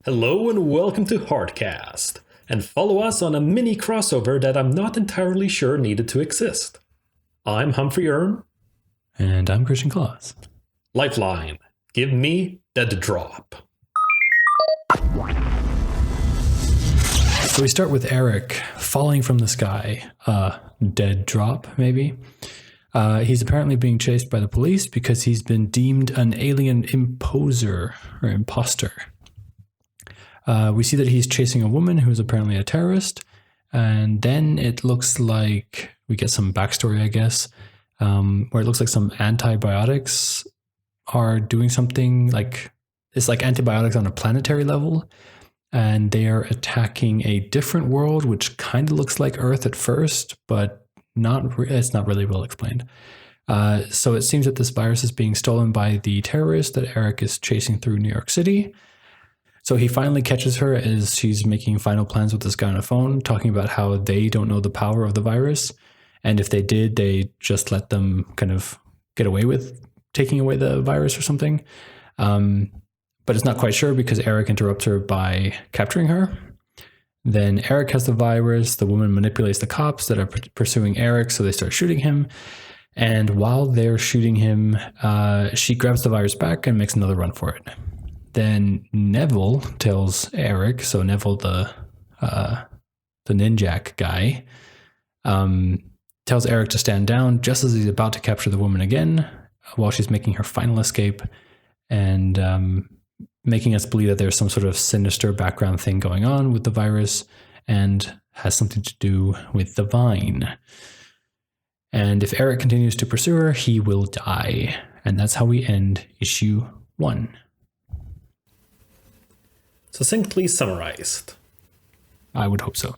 Hello and welcome to Hardcast, and follow us on a mini crossover that I'm not entirely sure needed to exist. I'm Humphrey Earn. And I'm Christian Claus. Lifeline, give me dead drop. So we start with Eric falling from the sky. Dead drop, maybe. He's apparently being chased by the police because he's been deemed an alien imposter. We see that he's chasing a woman who's apparently a terrorist. And then it looks like we get some backstory, I guess, where it looks like some antibiotics are doing something like it's like antibiotics on a planetary level. And they are attacking a different world, which kind of looks like Earth at first, but it's not really well explained. So it seems that this virus is being stolen by the terrorist that Eric is chasing through New York City. So he finally catches her as she's making final plans with this guy on a phone, talking about how they don't know the power of the virus. And if they did, they just let them kind of get away with taking away the virus or something. But it's not quite sure because Eric interrupts her by capturing her. Then Eric has the virus. The woman manipulates the cops that are pursuing Eric, so they start shooting him. And while they're shooting him, she grabs the virus back and makes another run for it. Then Neville tells Eric, so Neville, the ninjak guy, tells Eric to stand down just as he's about to capture the woman again while she's making her final escape and making us believe that there's some sort of sinister background thing going on with the virus and has something to do with the vine. And if Eric continues to pursue her, he will die. And that's how we end issue 1. Succinctly summarized. I would hope so.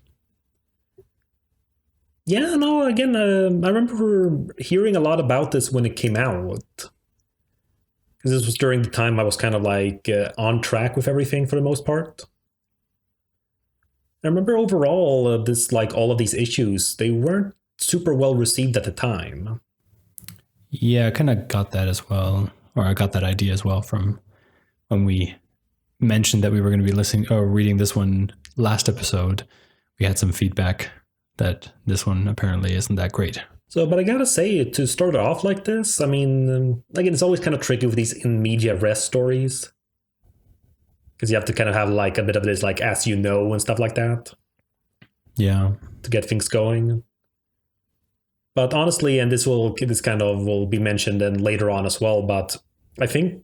Yeah, no, again, I remember hearing a lot about this when it came out. Because this was during the time I was kind of like on track with everything for the most part. I remember overall, this like all of these issues, they weren't super well received at the time. Yeah, I kind of got that as well, or I got that idea as well from when we mentioned that we were going to be listening or reading this one last episode. We had some feedback that this one apparently isn't that great. So, but I gotta say, to start off like this, I mean, again, it's always kind of tricky with these in media res stories. Because you have to kind of have like a bit of this, like, as you know, and stuff like that. Yeah. To get things going. But honestly, and this kind of will be mentioned then later on as well, but I think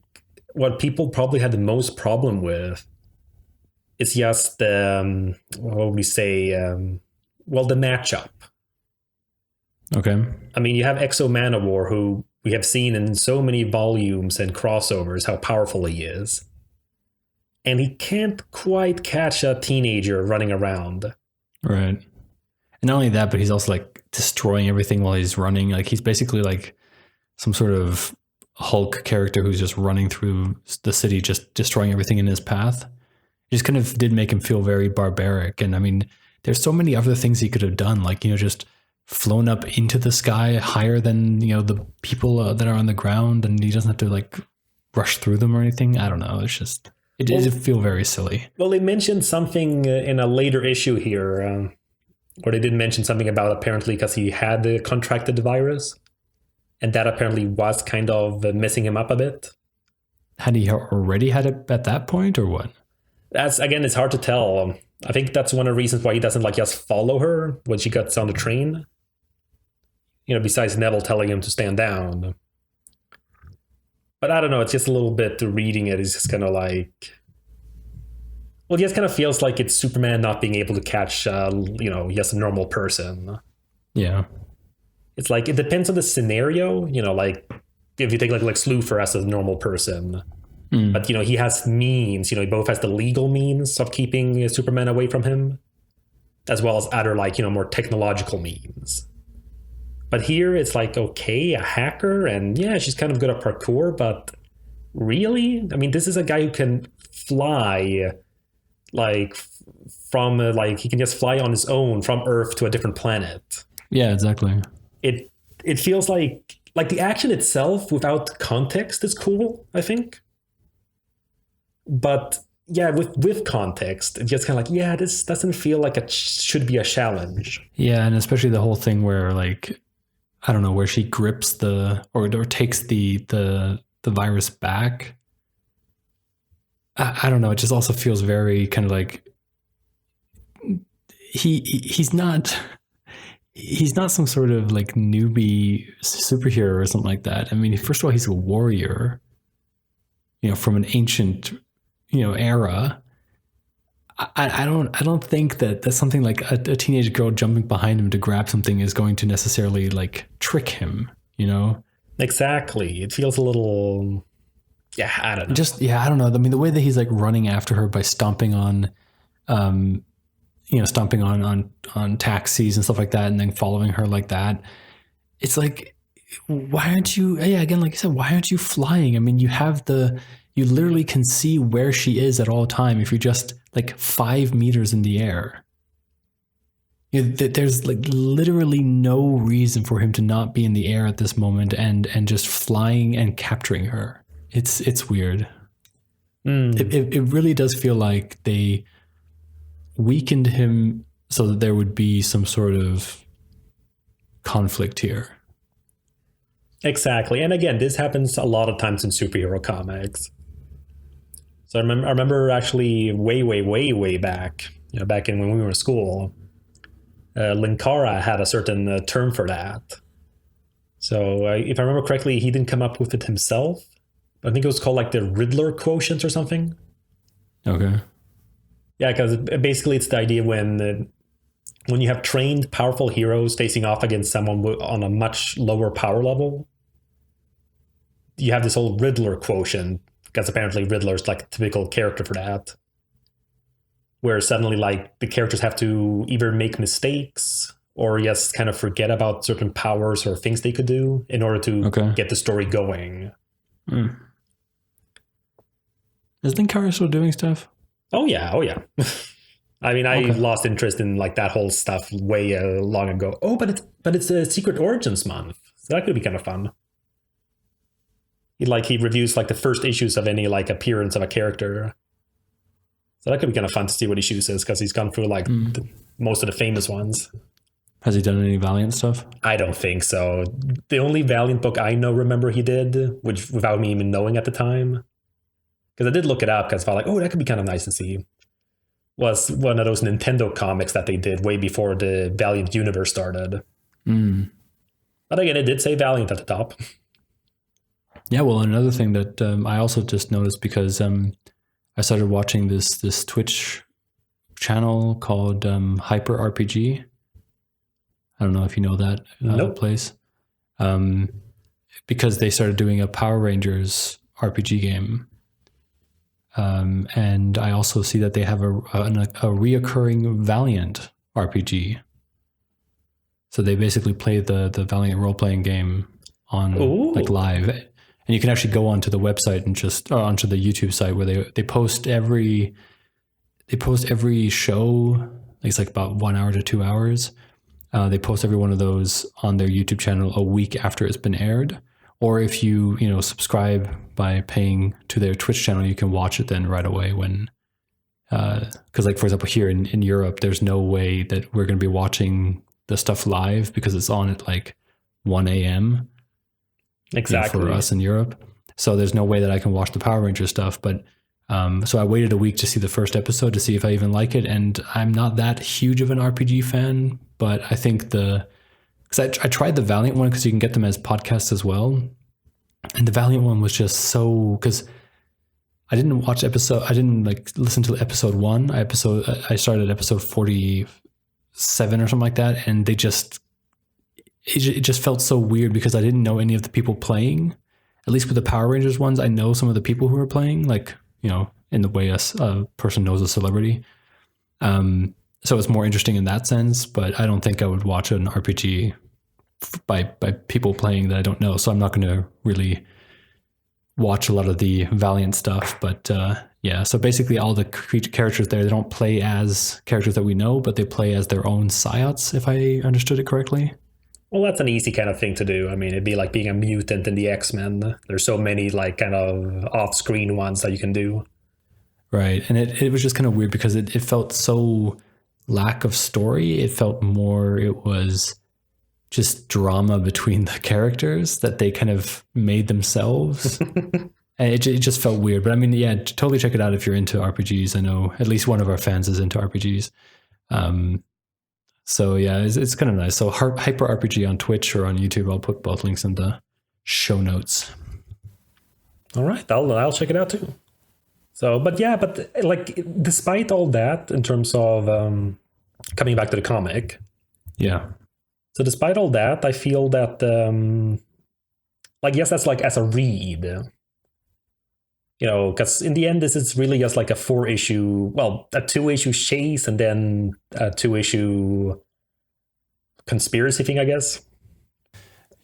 what people probably had the most problem with is just, what would we say, the matchup. Okay. I mean, you have Exo Manowar, who we have seen in so many volumes and crossovers how powerful he is. And he can't quite catch a teenager running around. Right. And not only that, but he's also like destroying everything while he's running. Like he's basically like some sort of Hulk character who's just running through the city, just destroying everything in his path. It just kind of did make him feel very barbaric. And I mean, there's so many other things he could have done, like, just flown up into the sky higher than, the people that are on the ground, and he doesn't have to like rush through them or anything. I don't know. It's just, it did feel very silly. Well, they mentioned something in a later issue here, where they did mention something about apparently because he had contracted the virus, and that apparently was kind of messing him up a bit. Had he already had it at that point or what? That's, again, it's hard to tell. I think that's one of the reasons why he doesn't like just follow her when she gets on the train. Besides Neville telling him to stand down. But I don't know, it's just a little bit reading it is just kind of like, well, it just kind of feels like it's Superman not being able to catch, just a normal person. Yeah. It's like, it depends on the scenario, like if you take like Sloofer as a normal person. But, he has means, he both has the legal means of keeping Superman away from him, as well as other like, more technological means. But here it's like, okay, a hacker, and yeah, she's kind of good at parkour, but really? I mean, this is a guy who can fly, like, from, he can just fly on his own from Earth to a different planet. Yeah, exactly. It feels like the action itself, without context, is cool, I think. But yeah, with context, it's just kind of like, yeah, this doesn't feel like it should be a challenge. Yeah, and especially the whole thing where like I don't know, where she grips or takes the virus back. I don't know. It just also feels very kind of like he's not some sort of like newbie superhero or something like that. I mean, first of all, he's a warrior, from an ancient, era. I don't think that's something like a teenage girl jumping behind him to grab something is going to necessarily like trick him, Exactly. It feels a little, yeah, I don't know. I don't know. I mean, the way that he's like running after her by stomping on, stomping on taxis and stuff like that, and then following her like that. It's like, why aren't you? Yeah, again, like I said, why aren't you flying? I mean, you literally can see where she is at all time if you're just like 5 meters in the air. There's like literally no reason for him to not be in the air at this moment and just flying and capturing her. It's weird. It really does feel like they weakened him so that there would be some sort of conflict here. Exactly. And again, this happens a lot of times in superhero comics. So I remember actually way back, back in when we were in school, Linkara had a certain term for that. So if I remember correctly, he didn't come up with it himself. I think it was called like the Riddler quotient or something. Okay. Yeah, because basically it's the idea when you have trained, powerful heroes facing off against someone on a much lower power level, you have this whole Riddler quotient, because apparently Riddler's like a typical character for that, where suddenly like the characters have to either make mistakes or just kind of forget about certain powers or things they could do in order to get the story going. Is Linkara still doing stuff? Oh yeah. I mean, I lost interest in like that whole stuff way long ago. Oh, but it's a Secret Origins month, so that could be kind of fun. He reviews like the first issues of any like appearance of a character, so that could be kind of fun to see what he chooses, because he's gone through like most of the famous ones. Has he done any Valiant stuff? I don't think so. The only Valiant book I remember he did, which without me even knowing at the time, because I did look it up because I thought like, oh, that could be kind of nice to see, was one of those Nintendo comics that they did way before the Valiant universe started. But again, it did say Valiant at the top. Yeah, well, another thing that I also just noticed, because I started watching this Twitch channel called Hyper RPG. I don't know if you know that place. Because they started doing a Power Rangers RPG game. And I also see that they have a reoccurring Valiant RPG. So they basically play the Valiant role-playing game on like live. And you can actually go onto the website and just onto the YouTube site where they post every show. It's like about 1 hour to 2 hours. They post every one of those on their YouTube channel a week after it's been aired. Or if you subscribe by paying to their Twitch channel, you can watch it then right away when, because like for example here in Europe, there's no way that we're going to be watching the stuff live because it's on at like 1 a.m. Exactly. For us in Europe. So there's no way that I can watch the Power Ranger stuff. But so I waited a week to see the first episode to see if I even like it. And I'm not that huge of an RPG fan, but I think because I tried the Valiant one because you can get them as podcasts as well. And the Valiant one was just so, because I didn't like listen to episode 1. I started episode 47 or something like that. And it just felt so weird because I didn't know any of the people playing. At least with the Power Rangers ones, I know some of the people who are playing, like, in the way a person knows a celebrity. So it's more interesting in that sense, but I don't think I would watch an RPG by people playing that I don't know. So I'm not going to really watch a lot of the Valiant stuff. But yeah, so basically all the characters there, they don't play as characters that we know, but they play as their own psiots, if I understood it correctly. Well, that's an easy kind of thing to do. I mean, it'd be like being a mutant in the X-Men. There's so many like kind of off-screen ones that you can do. Right. And it was just kind of weird because it felt so lack of story. It felt more, it was just drama between the characters that they kind of made themselves. And it just felt weird. But I mean, yeah, totally check it out if you're into RPGs. I know at least one of our fans is into RPGs. So yeah, it's kind of nice. So Hyper RPG on Twitch or on YouTube, I'll put both links in the show notes. All right, I'll check it out too. So, but like, despite all that, in terms of coming back to the comic, yeah. So despite all that, I feel that, like, yes, that's like as a read, because in the end, this is really just like a 2-issue chase and then a 2-issue conspiracy thing, I guess.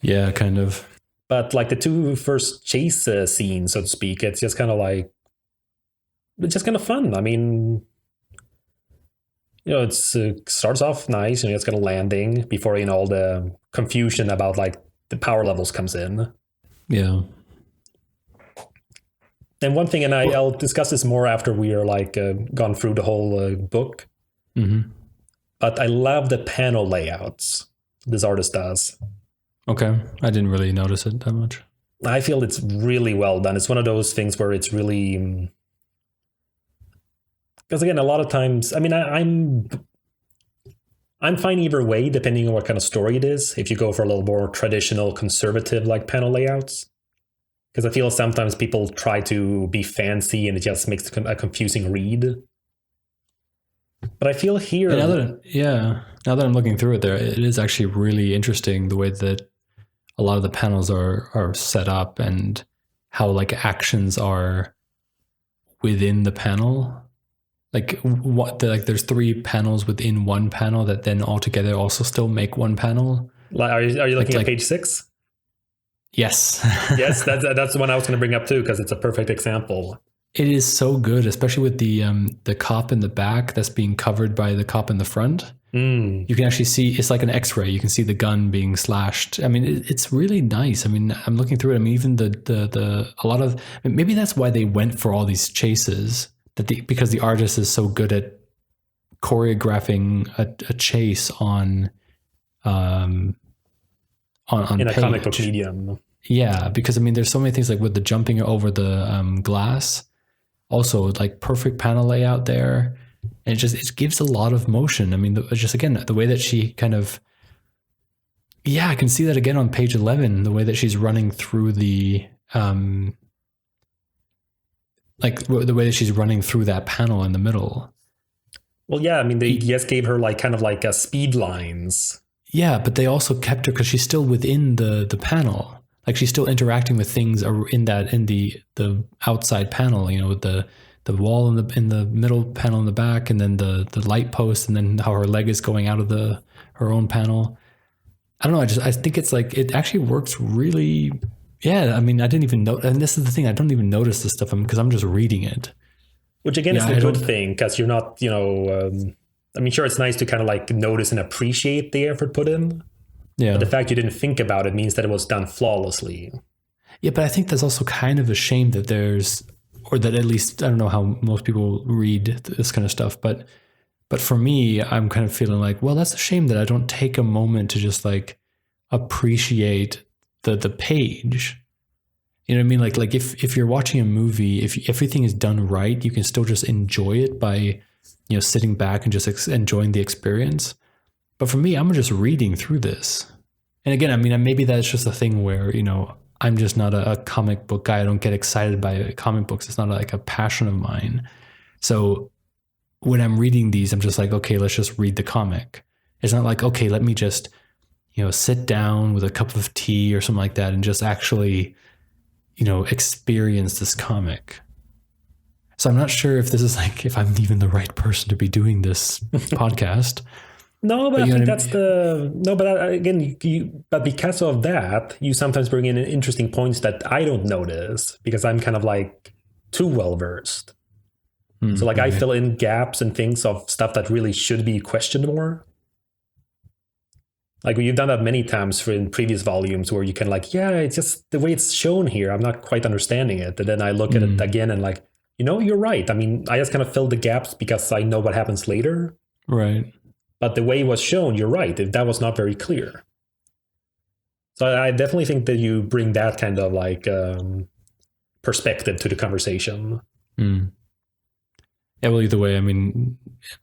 Yeah, kind of. But like the 2 first chase scenes, so to speak, it's just kind of like, it's just kind of fun. I mean, it starts off nice, it's kind of landing before, all the confusion about like the power levels comes in. Yeah. And one thing, and I'll discuss this more after we are like gone through the whole book. Mm-hmm. But I love the panel layouts this artist does. Okay. I didn't really notice it that much. I feel it's really well done. It's one of those things where it's really, because again, a lot of times, I mean, I'm fine either way, depending on what kind of story it is. If you go for a little more traditional, conservative like panel layouts, because I feel sometimes people try to be fancy and it just makes a confusing read. But I feel here, now that I'm looking through it, it is actually really interesting the way that a lot of the panels are set up and how like actions are within the panel. Like there's 3 panels within one panel that then all together also still make one panel. Are you looking at page 6? Yes. Yes, that's the one I was going to bring up too, because it's a perfect example. It is so good, especially with the cop in the back that's being covered by the cop in the front. You can actually see, it's like an X-ray. You can see the gun being slashed. I mean, it's really nice. I mean, I'm looking through it. I mean, even a lot of, maybe that's why they went for all these chases, because the artist is so good at choreographing a chase on in a page. comic book medium. Yeah, because I mean, there's so many things like with the jumping over the glass, also like perfect panel layout there, and it gives a lot of motion. I mean, just again the way that she kind of, I can see that again on page 11, the way that she's running through the like the way that she's running through that panel in the middle. Well, yeah, I mean, they just gave her like kind of like speed lines. Yeah, but they also kept her because she's still within the panel. Like she's still interacting with things in the outside panel, with the wall in the middle panel in the back, and then the light post, and then how her leg is going out of her own panel. I don't know. I think it's like it actually works really. Yeah, I mean, I didn't even know, and this is the thing. I don't even notice this stuff because I'm just reading it. Which again is a good thing, because you're not, I mean, sure, it's nice to kind of like notice and appreciate the effort put in. Yeah. But the fact you didn't think about it means that it was done flawlessly. Yeah, but I think that's also kind of a shame that or that at least, I don't know how most people read this kind of stuff, but for me, I'm kind of feeling like, well, that's a shame that I don't take a moment to just like appreciate the page. You know what I mean? Like if you're watching a movie, if everything is done right, you can still just enjoy it by, sitting back and just enjoying the experience. But for me, I'm just reading through this. And again, I mean, maybe that's just a thing where, I'm just not a comic book guy. I don't get excited by comic books. It's not like a passion of mine. So when I'm reading these, I'm just like, okay, let's just read the comic. It's not like, okay, let me just, sit down with a cup of tea or something like that and just actually, experience this comic. So I'm not sure if this is like, if I'm even the right person to be doing this podcast. No, but I think that's but because of that, you sometimes bring in interesting points that I don't notice because I'm kind of like too well versed. So like I fill in gaps and things of stuff that really should be questioned more. Like you've done that many times in previous volumes where you can like, it's just the way it's shown here. I'm not quite understanding it. And then I look at it again and like, you're right. I mean, I just kind of filled the gaps because I know what happens later. Right. But the way it was shown, you're right. That was not very clear. So I definitely think that you bring that kind of like perspective to the conversation. Mm. Yeah, well, either way, I mean,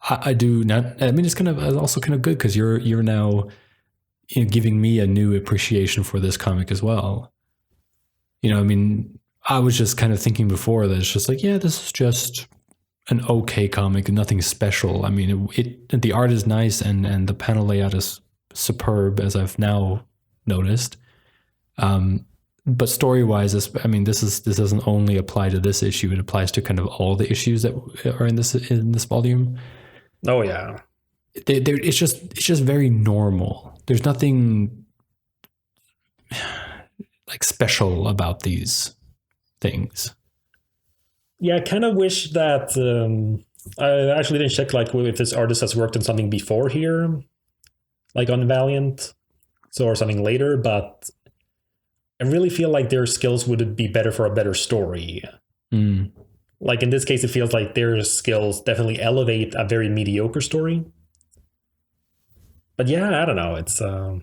I do not. I mean, it's kind of also kind of good because you're now giving me a new appreciation for this comic as well. I mean, I was just kind of thinking before that it's just like, yeah, this is just an okay comic, nothing special. I mean, the art is nice and the panel layout is superb, as I've now noticed. But story-wise, this doesn't only apply to this issue; it applies to kind of all the issues that are in this volume. Oh yeah, it's just very normal. There's nothing like special about these things. Yeah, I kind of wish that I actually didn't check like if this artist has worked on something before here, like on Valiant, or something later, but I really feel like their skills would be better for a better story. Mm. Like in this case, it feels like their skills definitely elevate a very mediocre story. But yeah, I don't know. It's but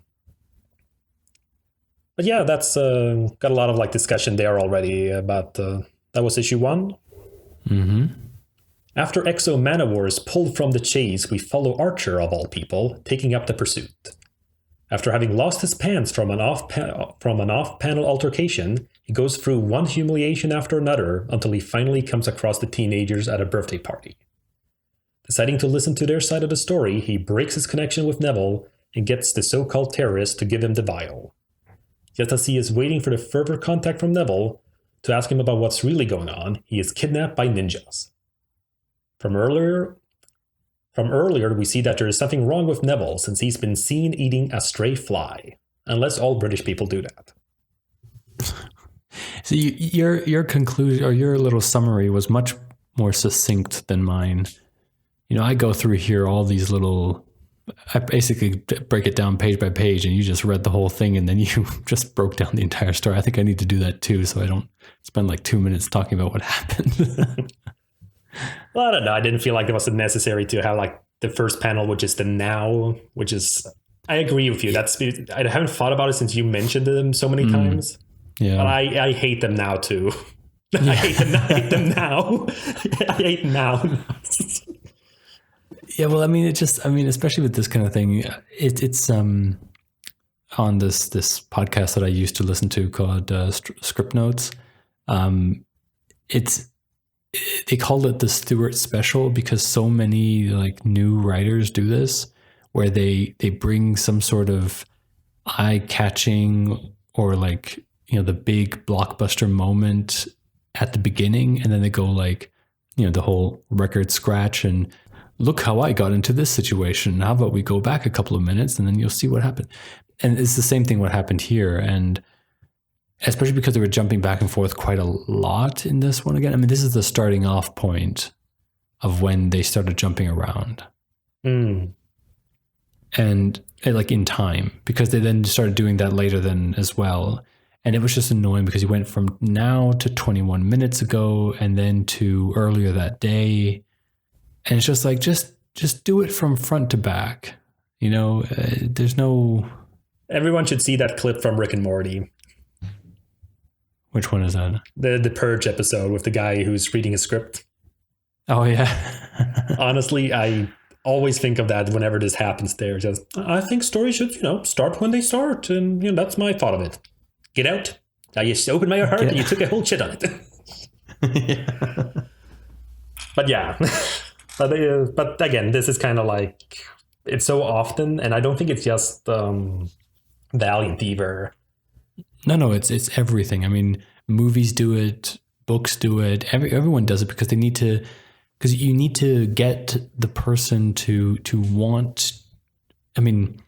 yeah, that's got a lot of like discussion there already about that was issue 1. Mm-hmm. After Exo Manowar is pulled from the chase, we follow Archer of all people, taking up the pursuit. After having lost his pants from an off-panel altercation, he goes through one humiliation after another until he finally comes across the teenagers at a birthday party. Deciding to listen to their side of the story, he breaks his connection with Neville and gets the so-called terrorist to give him the vial. Just as he is waiting for the further contact from Neville to ask him about what's really going on, he is kidnapped by ninjas. From earlier, we see that there is something wrong with Neville since he's been seen eating a stray fly. Unless all British people do that. So your conclusion or your little summary was much more succinct than mine. I go through here all these little. I basically break it down page by page, and you just read the whole thing, and then you just broke down the entire story. I think I need to do that too, so I don't spend like 2 minutes talking about what happened. Well, I don't know. I didn't feel like it was necessary to have like the first panel, which is the now, which is. I agree with you. I haven't thought about it since you mentioned them so many times. Yeah, but I hate them now too. I hate them now. I hate now. Yeah, well, I mean, especially with this kind of thing, it's on this podcast that I used to listen to called Script Notes. They called it the Stewart Special because so many like new writers do this, where they bring some sort of eye-catching or like the big blockbuster moment at the beginning, and then they go like the whole record scratch and look how I got into this situation. How about we go back a couple of minutes and then you'll see what happened. And it's the same thing what happened here, and especially because they were jumping back and forth quite a lot in this one again. I mean, this is the starting off point of when they started jumping around. Mm. And like in time, because they then started doing that later then as well. And it was just annoying because you went from now to 21 minutes ago and then to earlier that day. And it's just like, just do it from front to back. There's no... Everyone should see that clip from Rick and Morty. Which one is that? The Purge episode with the guy who's reading a script. Oh, yeah. Honestly, I always think of that whenever this happens there. Just, I think stories should, start when they start. And, that's my thought of it. Get out. I just opened my heart and you took a whole shit on it. Yeah. But yeah. But again, this is kind of like, it's so often, and I don't think it's just Valiant either. No, it's everything. I mean, movies do it, books do it, everyone does it because you need to get the person to want. I mean,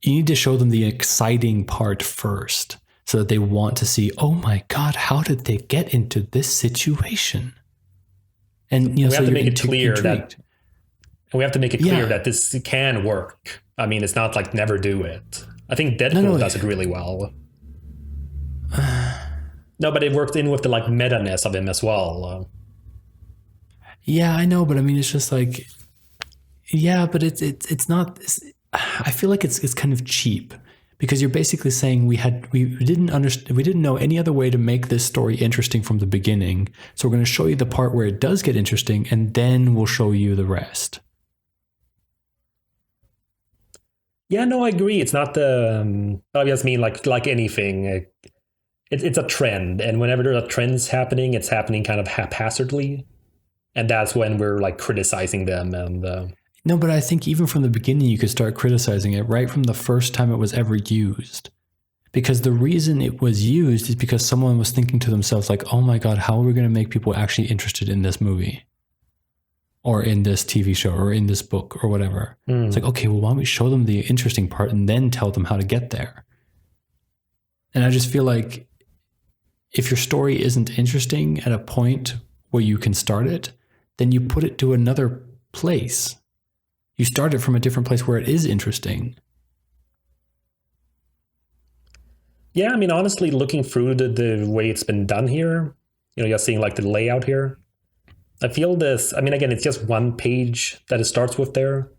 you need to show them the exciting part first, so that they want to see. Oh my God, how did they get into this situation? And we have to make it clear that this can work. I mean, it's not like never do it. I think Deadpool does it really well. No, but it worked in with the like meta-ness of him as well. Yeah, I know, but I mean, it's just like, yeah, but it's not. I feel like it's kind of cheap because you're basically saying we didn't understand, we didn't know any other way to make this story interesting from the beginning, so we're going to show you the part where it does get interesting, and then we'll show you the rest. Yeah, no, I agree. It's not the I just mean like anything. It's a trend, and whenever there's a trend's happening, it's happening kind of haphazardly, and that's when we're like criticizing them. And No, but I think even from the beginning, you could start criticizing it right from the first time it was ever used. Because the reason it was used is because someone was thinking to themselves, like, oh my God, how are we going to make people actually interested in this movie? Or in this TV show, or in this book, or whatever. It's like, okay, well, why don't we show them the interesting part and then tell them how to get there? And I just feel like if your story isn't interesting at a point where you can start it, then you put it to another place. You start it from a different place where it is interesting. yeah, I mean, honestly, looking through the way it's been done here, just seeing like the layout here, I feel this. I mean, again, it's just one page that it starts with there,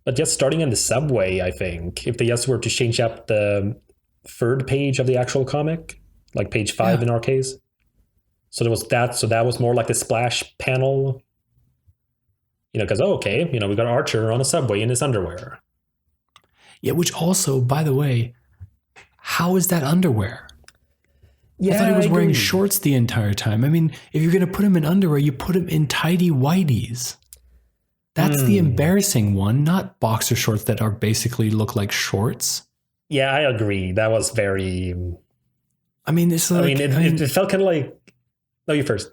but just starting in the subway, I think if they just were to change up the third page of the actual comic, like page 5 in our case, so there was that. So that was more like the splash panel. Because okay, we got Archer on a subway in his underwear. Yeah, which also, by the way, how is that underwear? Yeah, I thought he was wearing shorts the entire time. I mean, if you're going to put him in underwear, you put him in tidy whities. That's the embarrassing one, not boxer shorts that are basically look like shorts. Yeah, I agree. That was very. I mean, it's like. It felt kind of like. No, you first.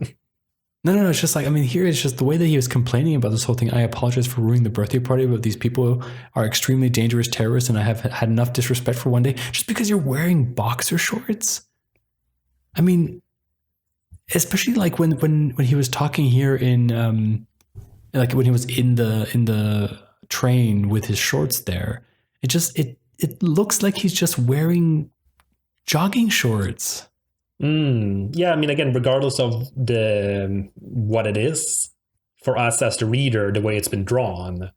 No. It's just like, I mean, here it's just the way that he was complaining about this whole thing. I apologize for ruining the birthday party, but these people are extremely dangerous terrorists, and I have had enough disrespect for one day. Just because you're wearing boxer shorts? I mean, especially like when he was talking here in, like when he was in the train with his shorts there, it looks like he's just wearing jogging shorts. Yeah, I mean, again, regardless of what it is, for us as the reader, the way it's been drawn,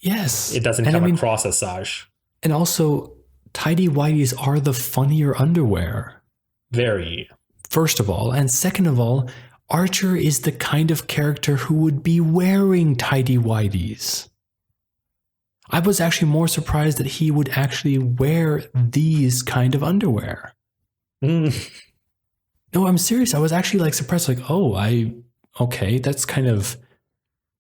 yes, it doesn't come across as such. And also, tidy whities are the funnier underwear. Very. First of all, and second of all, Archer is the kind of character who would be wearing tidy whities. I was actually more surprised that he would actually wear these kind of underwear. No, I'm serious. I was actually like surprised, like, okay, that's kind of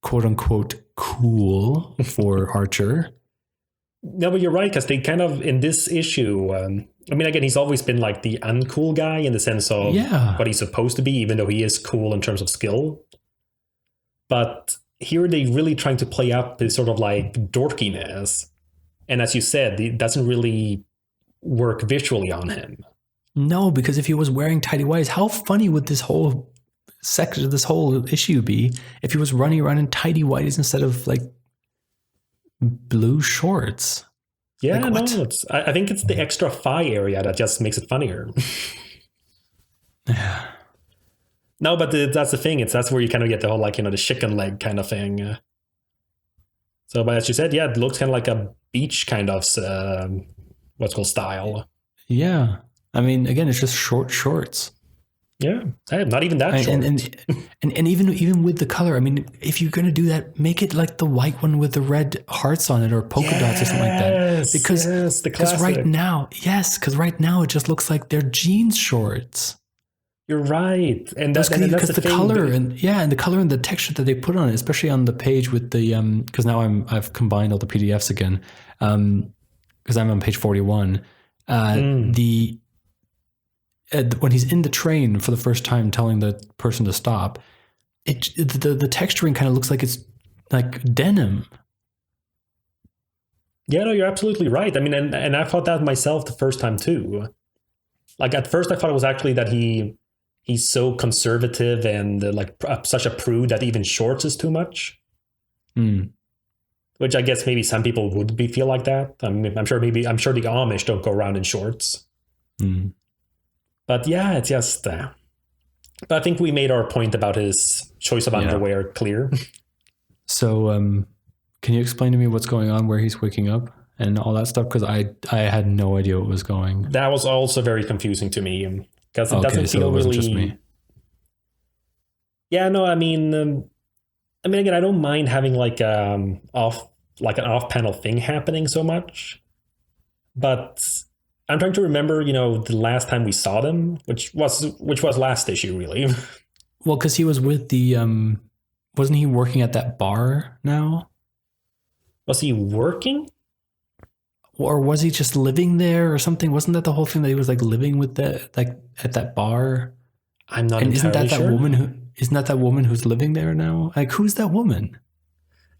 quote unquote cool for Archer. No, but you're right, because they kind of, in this issue, I mean, again, he's always been like the uncool guy in the sense of what he's supposed to be, even though he is cool in terms of skill. But here they really trying to play up this sort of like dorkiness. And as you said, it doesn't really work visually on him. No, because if he was wearing tidy whities, how funny would this whole section, this whole issue be if he was running around in tidy whities instead of like blue shorts? Yeah, like, no, I think it's the extra thigh area that just makes it funnier. Yeah. No, but that's the thing. That's where you kind of get the whole like the chicken leg kind of thing. So, but as you said, yeah, it looks kind of like a beach kind of what's called style. Yeah. I mean, again, it's just short shorts. Yeah, not even that short. And even with the color, I mean, if you're going to do that, make it like the white one with the red hearts on it or polka dots or something like that. Because right now it just looks like they're jeans shorts. You're right, and that's the color and the color and the texture that they put on it, especially on the page with the because now I've combined all the PDFs again because I'm on page 41. When he's in the train for the first time telling the person to stop, the texturing kind of looks like it's like denim. Yeah, no, you're absolutely right. I mean, and I thought that myself the first time too. Like at first I thought it was actually that he's so conservative and such a prude that even shorts is too much. Which I guess maybe some people would feel like that. I mean, I'm sure the Amish don't go around in shorts. But yeah, it's just. But I think we made our point about his choice of underwear clear. So, can you explain to me what's going on, where he's waking up and all that stuff? Because I had no idea what was going. That was also very confusing to me because it doesn't so feel it wasn't really. just me. Yeah, no, I mean, again, I don't mind having like an off-panel thing happening so much, but I'm trying to remember, the last time we saw them, which was last issue, really. Well, because he was with the wasn't he working at that bar now? Was he working? Or was he just living there or something? Wasn't that the whole thing that he was like living with at that bar? I'm not and entirely sure. Isn't that woman who's living there now? Like, who's that woman?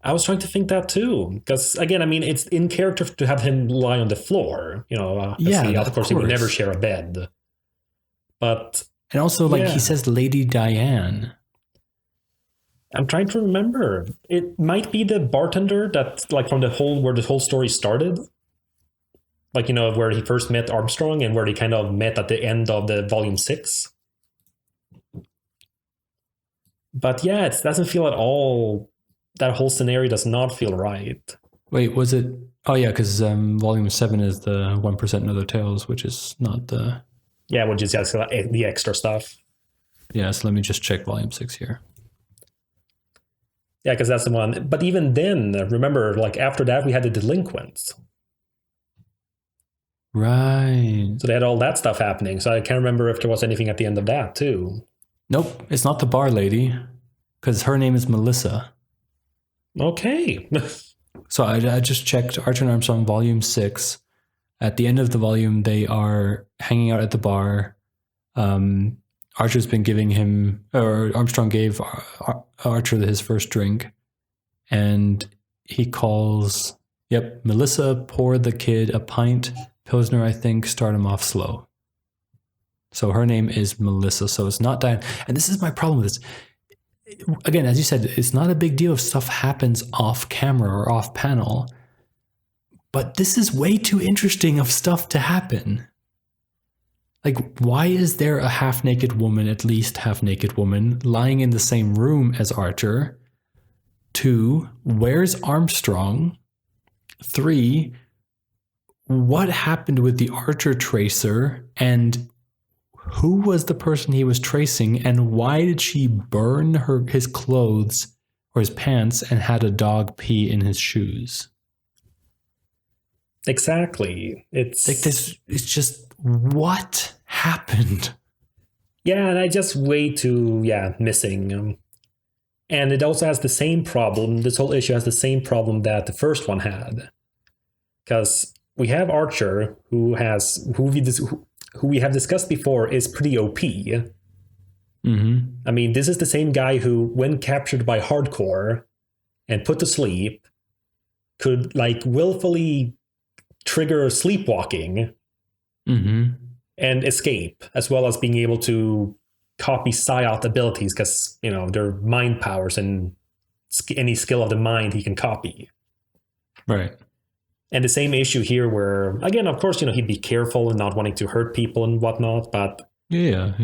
I was trying to think that too, because again, I mean, it's in character to have him lie on the floor. Of course, he would never share a bed. But and also, he says, Lady Diane. I'm trying to remember. It might be the bartender that, from where the whole story started. Where he first met Armstrong and where they kind of met at the end of the volume 6. But yeah, it doesn't feel at all. That whole scenario does not feel right. Wait, was it? Oh yeah, because volume 7 is the 1% and Other Tales, which is not the. Yeah, which is just the extra stuff. Yeah, so let me just check volume 6 here. Yeah, because that's the one. But even then, remember, after that, we had the Delinquents. Right. So they had all that stuff happening. So I can't remember if there was anything at the end of that too. Nope, it's not the bar lady, because her name is Melissa. Okay. So I just checked Archer and Armstrong volume 6. At the end of the volume, they are hanging out at the bar. Archer's been giving him, or Armstrong gave Archer his first drink, and he calls, Melissa poured the kid a pint, Pilsner, I think, start him off slow. So her name is Melissa, so it's not Diane. And this is my problem with this. Again, as you said, it's not a big deal if stuff happens off camera or off panel, but this is way too interesting of stuff to happen. Why is there a half-naked woman, at least half-naked woman, lying in the same room as Archer? 2, where's Armstrong? 3, what happened with the Archer tracer, and who was the person he was tracing, and why did she burn his clothes or his pants and had a dog pee in his shoes? Exactly. It's it's just, what happened? Yeah, and I just way too missing. And it also has the same problem. This whole issue has the same problem that the first one had, because we have Archer, who we have discussed before is pretty OP. Mm-hmm. I mean, this is the same guy who, when captured by Hardcore and put to sleep, could willfully trigger sleepwalking and escape, as well as being able to copy psiot abilities, because they're mind powers and any skill of the mind he can copy. Right. And the same issue here where, again, of course, he'd be careful and not wanting to hurt people and whatnot, but... Yeah.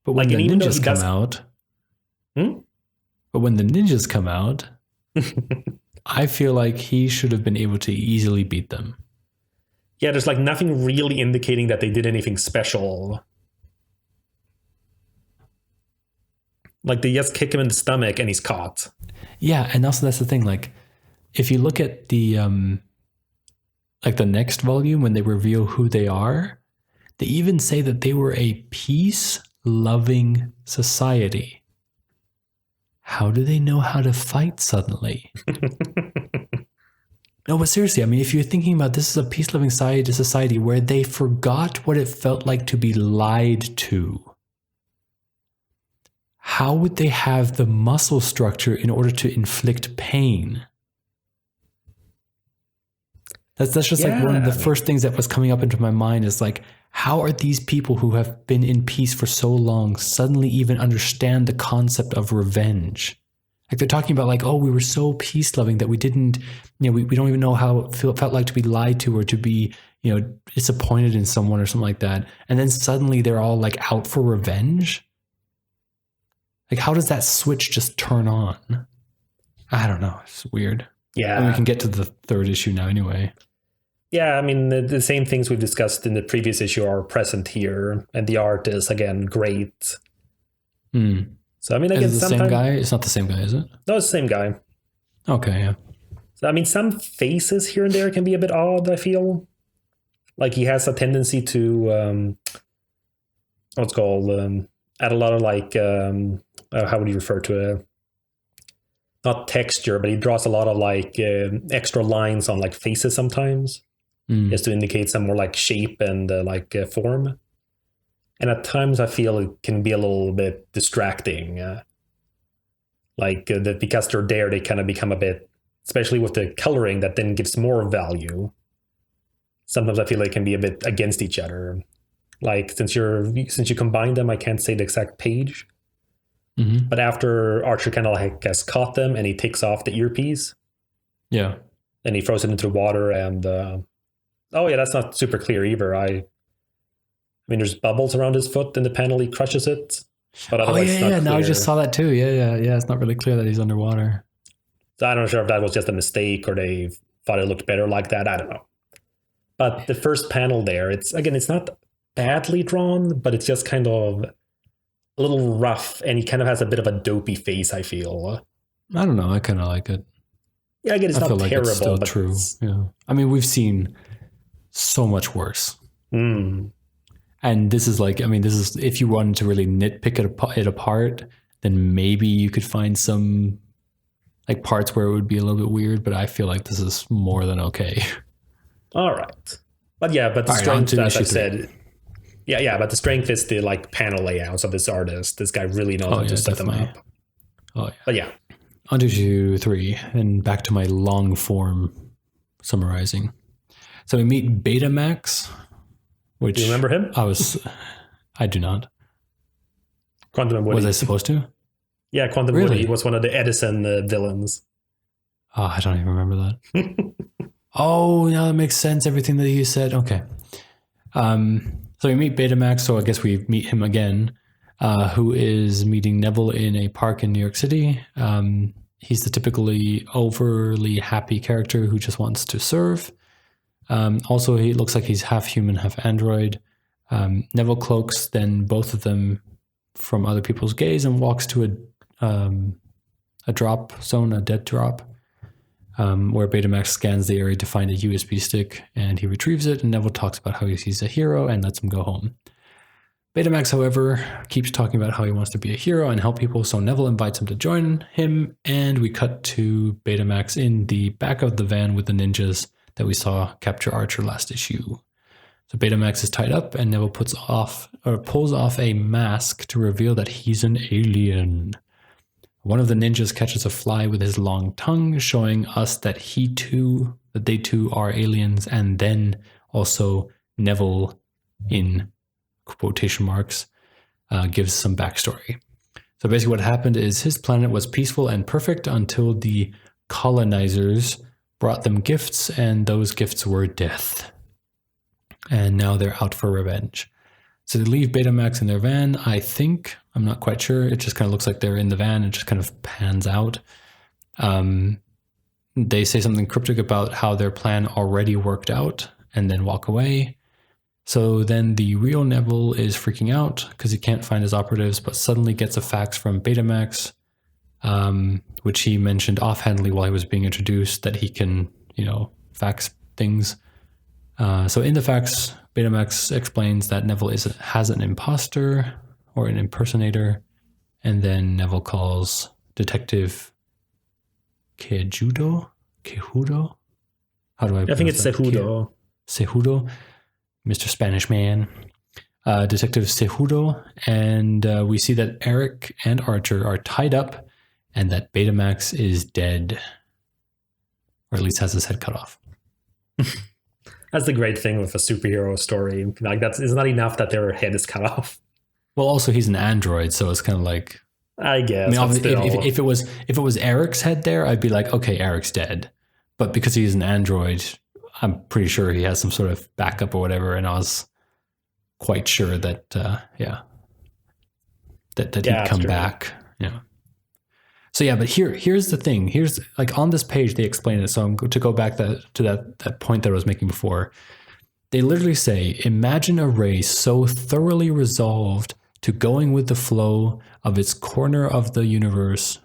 But when the ninjas come out... But when the ninjas come out, I feel like he should have been able to easily beat them. Yeah, there's nothing really indicating that they did anything special. They just kick him in the stomach and he's caught. Yeah, and also that's the thing, if you look at the the next volume, when they reveal who they are, they even say that they were a peace-loving society. How do they know how to fight suddenly? No, but seriously, I mean, if you're thinking about this is a peace-loving society where they forgot what it felt like to be lied to, how would they have the muscle structure in order to inflict pain? That's just one of the first things that was coming up into my mind is how are these people who have been in peace for so long suddenly even understand the concept of revenge Like they're talking about like, oh, we were so peace loving that we didn't, we don't even know how it felt like to be lied to or to be, disappointed in someone or something like that. And then suddenly they're all like out for revenge. Like, how does that switch just turn on? I don't know. It's weird. Yeah. And we can get to the third issue now anyway. Yeah, I mean, the same things we've discussed in the previous issue are present here. And the art is, again, great. So, I mean, again, is it the same guy? It's not the same guy, is it? No, it's the same guy. Okay, yeah. So, I mean, some faces here and there can be a bit odd, I feel. Like, he has a tendency to, what's called, add a lot of, like, how would you refer to it? Not texture, but he draws a lot of, like, extra lines on, like, faces sometimes. Just to indicate some more, like, shape and, form. And at times I feel it can be a little bit distracting. That because they're there, they kind of become a bit, especially with the coloring that then gives more value. Sometimes I feel they can be a bit against each other. Like since you combine them, I can't say the exact page. But after Archer kind of like has caught them and he takes off the earpiece. Yeah. And he throws it into water and that's not super clear either. I mean, there's bubbles around his foot in the panel. He crushes it. But otherwise, it's not clear. Now I just saw that too. Yeah. It's not really clear that he's underwater. So I'm not sure if that was just a mistake or they thought it looked better like that. I don't know. But the first panel there, it's not badly drawn, but it's just kind of a little rough. And he kind of has a bit of a dopey face, I feel. I don't know. I kind of like it. Yeah, again, it's not terrible. Like it's still but true. Yeah. I mean, we've seen so much worse. And this is if you wanted to really nitpick it apart, then maybe you could find some like parts where it would be a little bit weird, but I feel like this is more than okay. All right. But the strength, as I said, but the strength is the like panel layouts of this artist. This guy really knows how to set them up. Oh, yeah. But yeah. On to issue 3 and back to my long form summarizing. So we meet Betamax. Which, do you remember him? I do not. Quantum and Woody. Was I supposed to? Yeah, Quantum and Woody was one of the Edison villains. Oh, I don't even remember that. Oh, now that makes sense. Everything that you said. Okay. So we meet Betamax. So I guess we meet him again, who is meeting Neville in a park in New York City. He's the typically overly happy character who just wants to serve. Also, he looks like he's half human, half android. Neville cloaks then both of them from other people's gaze and walks to a drop zone, a dead drop, where Betamax scans the area to find a USB stick, and he retrieves it, and Neville talks about how he's a hero and lets him go home. Betamax, however, keeps talking about how he wants to be a hero and help people, so Neville invites him to join him, and we cut to Betamax in the back of the van with the ninjas that we saw capture Archer last issue. So Betamax is tied up and Neville pulls off a mask to reveal that he's an alien. One of the ninjas catches a fly with his long tongue, showing us that they too are aliens, and then also Neville, in quotation marks, gives some backstory. So basically what happened is his planet was peaceful and perfect until the colonizers brought them gifts, and those gifts were death. And now they're out for revenge. So they leave Betamax in their van, I think. I'm not quite sure. It just kind of looks like they're in the van. It just kind of pans out. They say something cryptic about how their plan already worked out and then walk away. So then the real Neville is freaking out because he can't find his operatives, but suddenly gets a fax from Betamax, which he mentioned offhandedly while he was being introduced, that he can, fax things. So in the fax, Betamax explains that Neville has an imposter or an impersonator, and then Neville calls Detective Cejudo? How do I think it's Cejudo. Cejudo, Mr. Spanish man. Detective Cejudo, and we see that Eric and Archer are tied up and that Betamax is dead, or at least has his head cut off. That's the great thing with a superhero story. Like it's not enough that their head is cut off. Well, also he's an android, so it's kind of like I I mean, guess, but still. if it was Eric's head there, I'd be like, okay, Eric's dead. But because he's an android, I'm pretty sure he has some sort of backup or whatever. And I was quite sure that that he'd come back. Yeah. So yeah, but here's the thing. Here's like on this page they explain it. So I'm going to go back to that point that I was making before. They literally say, imagine a race so thoroughly resolved to going with the flow of its corner of the universe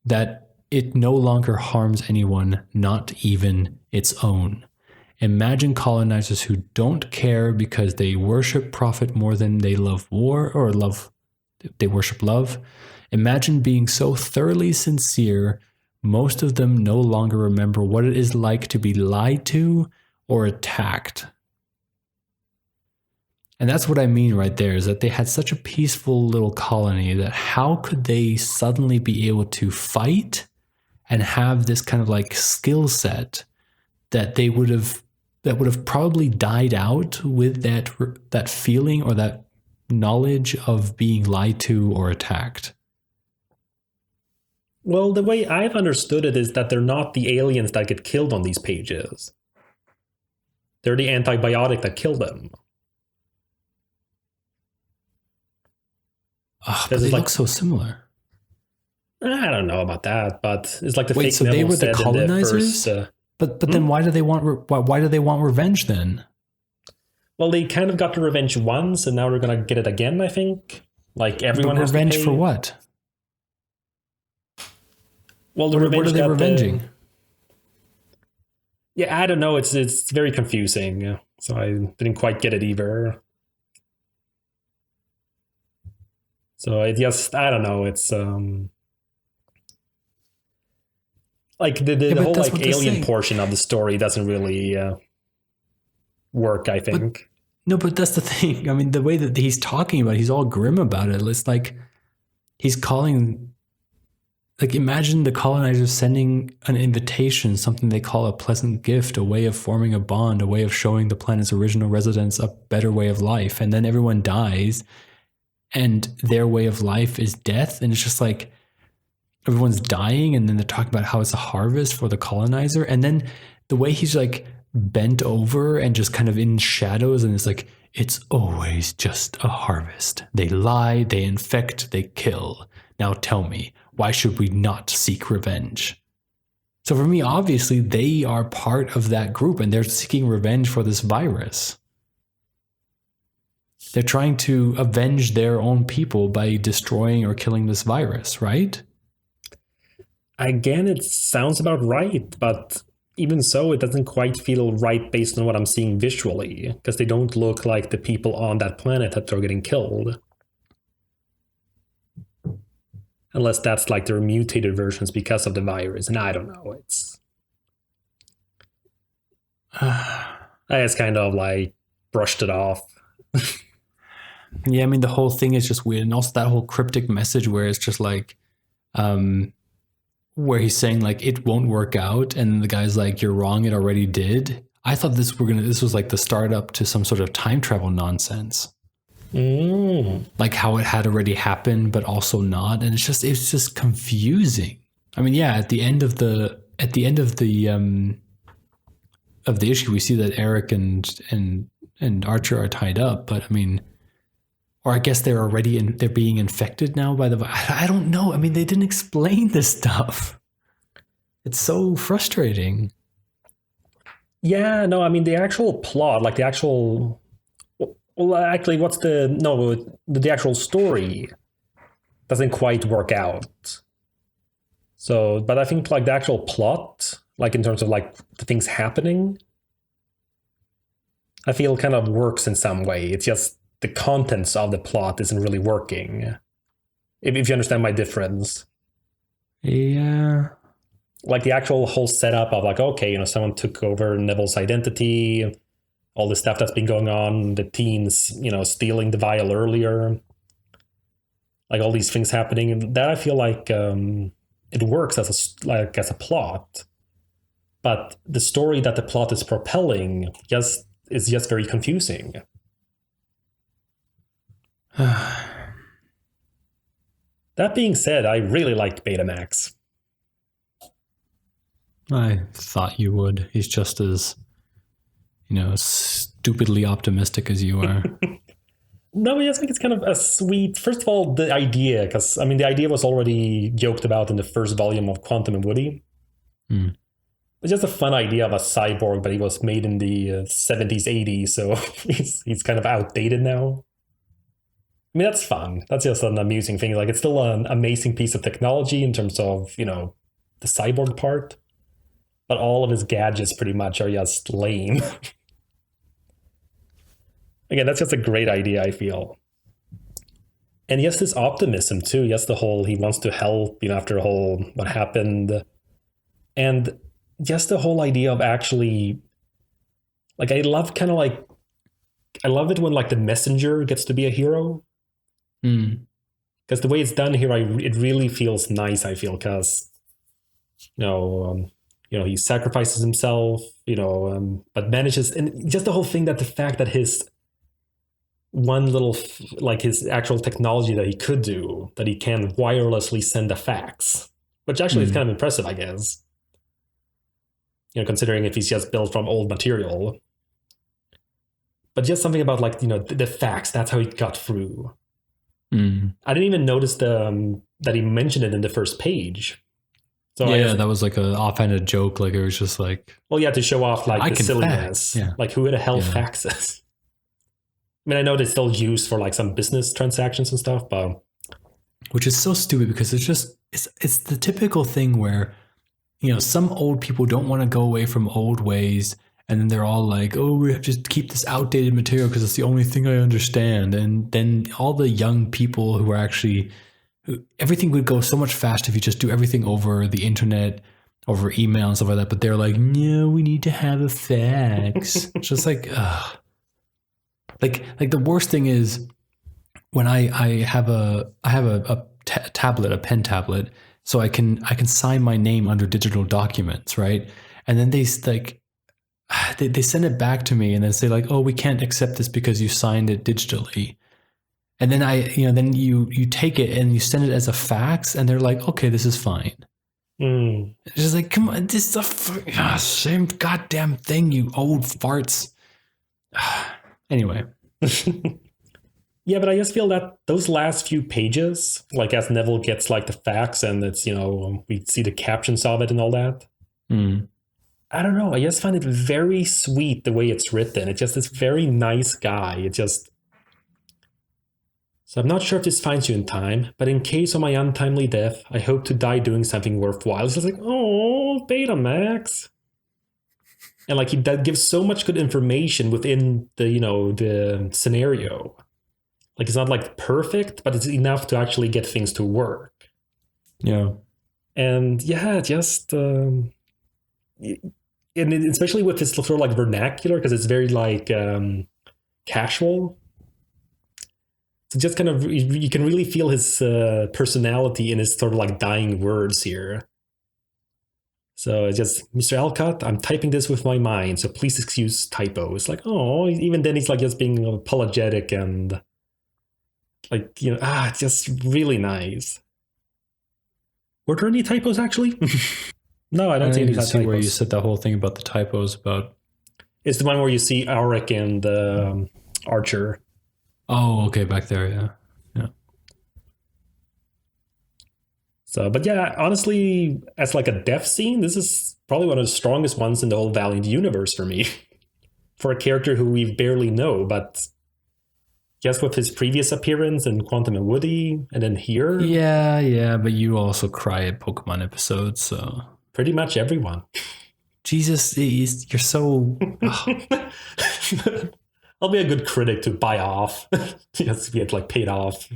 that it no longer harms anyone, not even its own. Imagine colonizers who don't care because they worship profit more than they love war or they worship love. Imagine being so thoroughly sincere, most of them no longer remember what it is like to be lied to or attacked. And that's what I mean right there, is that they had such a peaceful little colony that how could they suddenly be able to fight and have this kind of like skill set that would have probably died out with that feeling or that knowledge of being lied to or attacked? Well, the way I've understood it is that they're not the aliens that get killed on these pages. They're the antibiotic that kill them. Oh, but they look so similar. I don't know about that, but it's like the Wait, fake so they memo were the said colonizers? in the first, but then why do they want revenge then? Well, they kind of got the revenge once, and now they're gonna get it again. I think. Like everyone but has revenge to pay. For what? Well, the what are they revenging? Yeah, I don't know. It's very confusing. So I didn't quite get it either. So it just, I don't know. It's like the whole like alien portion of the story doesn't really work, I think. But that's the thing. I mean, the way that he's talking about it, he's all grim about it. It's like he's calling, like imagine the colonizers sending an invitation, something they call a pleasant gift, a way of forming a bond, a way of showing the planet's original residents a better way of life. And then everyone dies. And their way of life is death. And it's just like everyone's dying. And then they're talking about how it's a harvest for the colonizer. And then the way he's like bent over and just kind of in shadows. And it's like, it's always just a harvest. They lie, they infect, they kill. Now tell me, why should we not seek revenge? So for me, obviously, they are part of that group and they're seeking revenge for this virus. They're trying to avenge their own people by destroying or killing this virus, right? Again, it sounds about right, but even so, it doesn't quite feel right based on what I'm seeing visually, because they don't look like the people on that planet that are getting killed. Unless that's like their mutated versions because of the virus, and I don't know. It's I just kind of like brushed it off. Yeah, I mean, the whole thing is just weird. And also that whole cryptic message where it's just like, where he's saying like, it won't work out. And the guy's like, you're wrong. It already did. I thought this was like the startup to some sort of time travel nonsense. Like how it had already happened, but also not. And it's just confusing. I mean, yeah, at the end of the issue, we see that Eric and Archer are tied up, but I mean, or I guess they're being infected now by the. I don't know. I mean, they didn't explain this stuff. It's so frustrating. Yeah, no, I mean the actual plot, like the actual. Well, actually, the actual story doesn't quite work out. So, but I think like the actual plot, like in terms of like the things happening, I feel kind of works in some way. It's just the contents of the plot isn't really working. If you understand my difference. Yeah. Like the actual whole setup of like, okay, someone took over Neville's identity, all the stuff that's been going on, the teens, stealing the vial earlier, like all these things happening, and that I feel like it works as a plot, but the story that the plot is propelling is just very confusing. That being said, I really like Betamax. I thought you would. He's just as, stupidly optimistic as you are. No, I just think it's kind of a sweet. First of all, the idea, because I mean, the idea was already joked about in the first volume of Quantum and Woody. Mm. It's just a fun idea of a cyborg, but he was made in the 70s, 80s, so he's kind of outdated now. I mean, that's fun. That's just an amusing thing. Like, it's still an amazing piece of technology in terms of, the cyborg part, but all of his gadgets pretty much are just lame. Again, that's just a great idea, I feel. And yes, this optimism too. Yes, the whole he wants to help, after the whole what happened. And just the whole idea of actually, like, I love it when like the messenger gets to be a hero. Because the way it's done here, it really feels nice, I feel, because, he sacrifices himself, but manages, and just the whole thing that the fact that his one little, like his actual technology that he could do, that he can wirelessly send a fax, which actually is kind of impressive, I guess. Considering if he's just built from old material. But just something about like, the fax, that's how he got through. I didn't even notice that he mentioned it in the first page. So yeah, that was like an offhanded joke. Like it was just like, well, yeah, to show off like the silliness. Yeah. Like who the hell faxes? I mean, I know they still used for like some business transactions and stuff, but which is so stupid because it's the typical thing where, some old people don't want to go away from old ways. And then they're all like, oh, we have to keep this outdated material because it's the only thing I understand. And then all the young people who are actually, everything would go so much faster if you just do everything over the internet, over email and stuff like that. But they're like, no, we need to have a fax. It's just like, ugh. Like the worst thing is when I have a tablet, a pen tablet, so I can sign my name under digital documents, right? And then they send it back to me and then say like, oh, we can't accept this because you signed it digitally. And then then you take it and you send it as a fax and they're like, okay, this is fine. It's just like, come on, this is the same goddamn thing, you old farts. Anyway. Yeah, but I just feel that those last few pages, like as Neville gets like the fax and it's, we see the captions of it and all that. I don't know. I just find it very sweet the way it's written. It's just this very nice guy. So I'm not sure if this finds you in time, but in case of my untimely death, I hope to die doing something worthwhile. It's just like, oh, Betamax. And like that gives so much good information within the scenario. Like it's not like perfect, but it's enough to actually get things to work. Yeah. And yeah, just and especially with this sort of like vernacular, because it's very like casual. So just kind of you can really feel his personality in his sort of like dying words here. So it's just, Mr. Alcott, I'm typing this with my mind, so please excuse typos. Like, oh, even then he's like just being apologetic and like, it's just really nice. Were there any typos actually? No, I don't see any typos. Where you said that whole thing about the typos about. It's the one where you see Auric and Archer. Oh, okay, back there, yeah. So, but yeah, honestly, as like a death scene, this is probably one of the strongest ones in the whole Valiant universe for me. For a character who we barely know, but just with his previous appearance in Quantum and Woody, and then here. Yeah, but you also cry at Pokemon episodes, so. Pretty much everyone. Jesus, you're so. I'll be a good critic to buy off. Just get like paid off.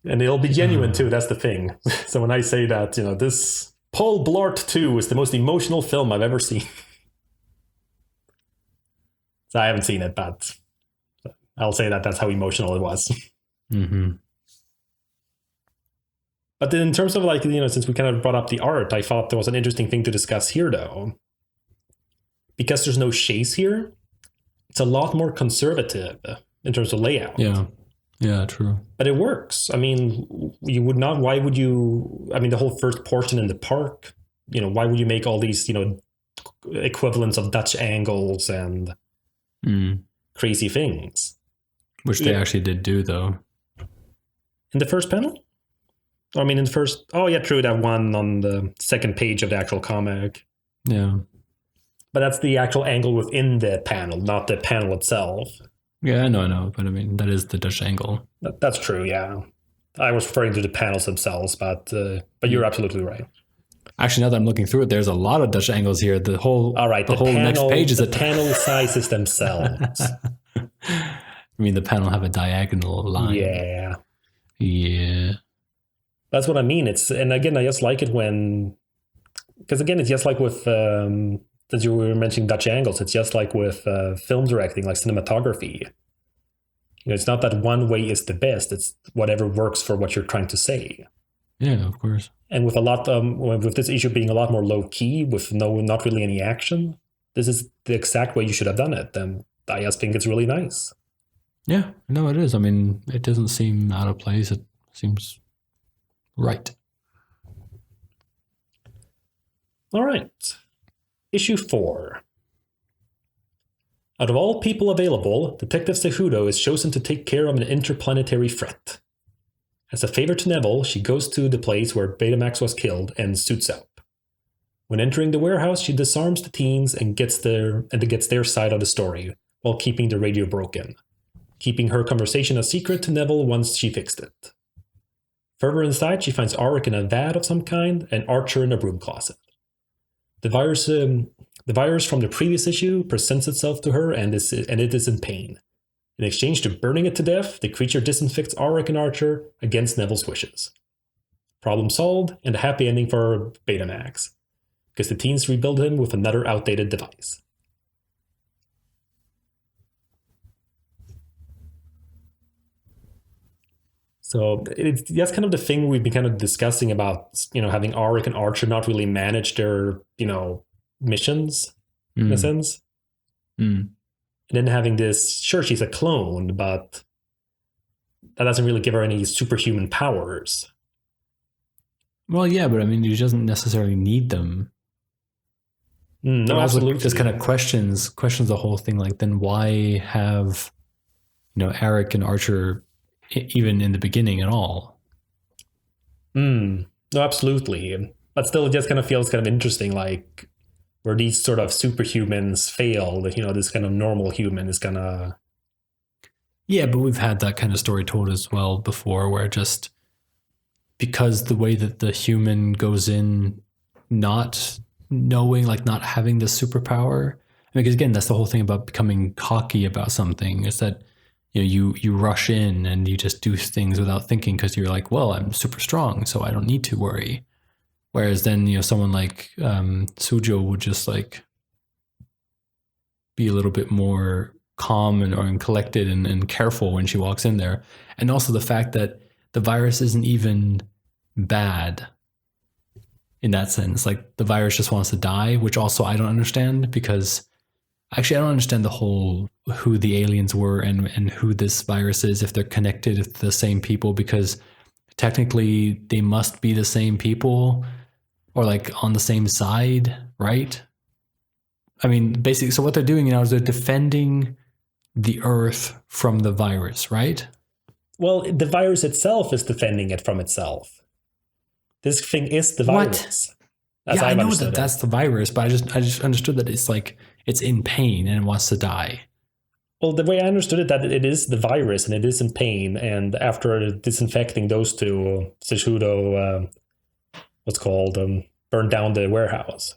And it'll be genuine too, that's the thing. So when I say that, this Paul Blart 2 is the most emotional film I've ever seen. So I haven't seen it, but I'll say that that's how emotional it was. Mm-hmm. But then in terms of like, since we kind of brought up the art, I thought there was an interesting thing to discuss here though. Because there's no chase here, it's a lot more conservative in terms of layout. Yeah. Yeah, true. But it works. I mean, you would not. Why would you? I mean, the whole first portion in the park. Why would you make all these equivalents of Dutch angles and crazy things? Which they actually did do, though. In the first panel? I mean, in the first... Oh, yeah, true. That one on the second page of the actual comic. Yeah. But that's the actual angle within the panel, not the panel itself. Yeah, I know. But I mean, that is the Dutch angle. That's true, yeah. I was referring to the panels themselves, but you're absolutely right. Actually, now that I'm looking through it, there's a lot of Dutch angles here. The whole next page is the panel sizes themselves. I mean, the panel have a diagonal line. Yeah. That's what I mean. And again, I just like it because again, it's just like with, as you were mentioning Dutch angles, it's just like with film directing, like cinematography. It's not that one way is the best. It's whatever works for what you're trying to say. Yeah, of course. And with with this issue being a lot more low key, with not really any action, this is the exact way you should have done it. And I just think it's really nice. Yeah, no, it is. I mean, it doesn't seem out of place. It seems right. All right. Issue 4. Out of all people available, Detective Cejudo is chosen to take care of an interplanetary threat. As a favor to Neville, she goes to the place where Betamax was killed and suits up. When entering the warehouse, she disarms the teens and gets their side of the story, while keeping the radio broken, keeping her conversation a secret to Neville once she fixed it. Further inside, she finds Auric in a vat of some kind and Archer in a broom closet. The virus from the previous issue presents itself to her and it is in pain. In exchange to burning it to death, the creature disinfects Auric and Archer against Neville's wishes. Problem solved, and a happy ending for Betamax, because the teens rebuild him with another outdated device. So that's kind of the thing we've been kind of discussing about, having Auric and Archer not really manage their, missions in a sense. And then having this, sure, she's a clone, but that doesn't really give her any superhuman powers. Well, yeah, but I mean, she doesn't necessarily need them. No, absolutely. Just kind of questions the whole thing. Like, then why have, Eric and Archer even in the beginning at all? No, absolutely. But still, it just kind of feels kind of interesting, like, where these sort of superhumans fail, this kind of normal human is gonna... Yeah, but we've had that kind of story told as well before, where just because the way that the human goes in not knowing, like not having the superpower, because again, that's the whole thing about becoming cocky about something, is that you rush in and you just do things without thinking because you're like, well, I'm super strong, so I don't need to worry. Whereas then, someone like Sujo would just like be a little bit more calm and collected and careful when she walks in there. And also the fact that the virus isn't even bad in that sense. Like, the virus just wants to die, which also I don't understand, because actually I don't understand the whole who the aliens were and who this virus is, if they're connected, if they're the same people, because technically they must be the same people. Or like on the same side, right? I mean, basically, so what they're doing now is they're defending the Earth from the virus, right? Well, the virus itself is defending it from itself. This thing is the virus. Yeah, I know that that's the virus, but I just understood that it's like it's in pain and it wants to die. Well, the way I understood it, that it is the virus and it is in pain, and after disinfecting those two, Cejudo burned down the warehouse.